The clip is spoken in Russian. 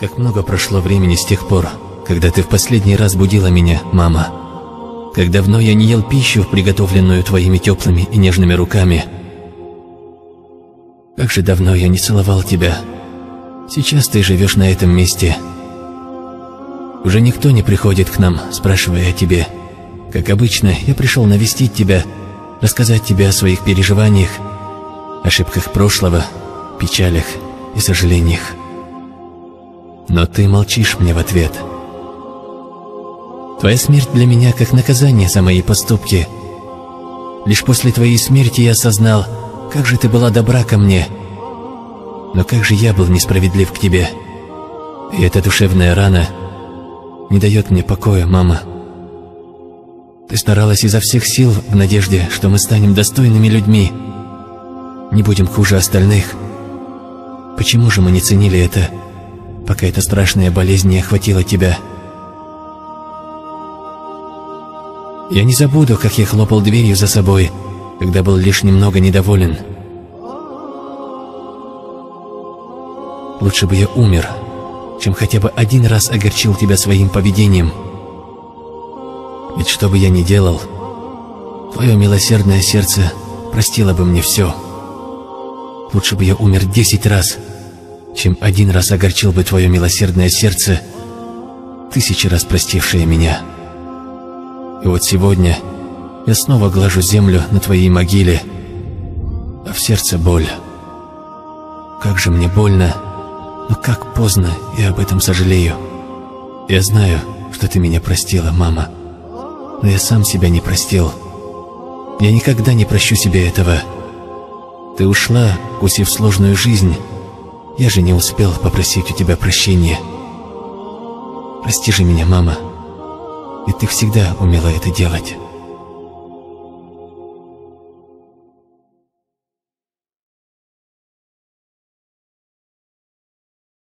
Как много прошло времени с тех пор, когда ты в последний раз будила меня, мама. Как давно я не ел пищу, приготовленную твоими теплыми и нежными руками. Как же давно я не целовал тебя. Сейчас ты живешь на этом месте. Уже никто не приходит к нам, спрашивая о тебе. Как обычно, я пришел навестить тебя, рассказать тебе о своих переживаниях, ошибках прошлого, печалях и сожалениях. Но ты молчишь мне в ответ. Твоя смерть для меня как наказание за мои поступки. Лишь после твоей смерти я осознал, как же ты была добра ко мне. Но как же я был несправедлив к тебе. И эта душевная рана не дает мне покоя, мама. Ты старалась изо всех сил в надежде, что мы станем достойными людьми, не будем хуже остальных. Почему же мы не ценили это, пока эта страшная болезнь не охватила тебя? Я не забуду, как я хлопал дверью за собой, когда был лишь немного недоволен. Лучше бы я умер, чем хотя бы один раз огорчил тебя своим поведением. Ведь что бы я ни делал, твое милосердное сердце простило бы мне все. Лучше бы я умер 10 раз, чем один раз огорчил бы твое милосердное сердце, 1000 раз простившее меня. И вот сегодня я снова глажу землю на твоей могиле, а в сердце боль. Как же мне больно, но как поздно я об этом сожалею. Я знаю, что ты меня простила, мама, но я сам себя не простил. Я никогда не прощу себе этого. Ты ушла, вкусив сложную жизнь. Я же не успел попросить у тебя прощения. Прости же меня, мама. Ведь ты всегда умела это делать.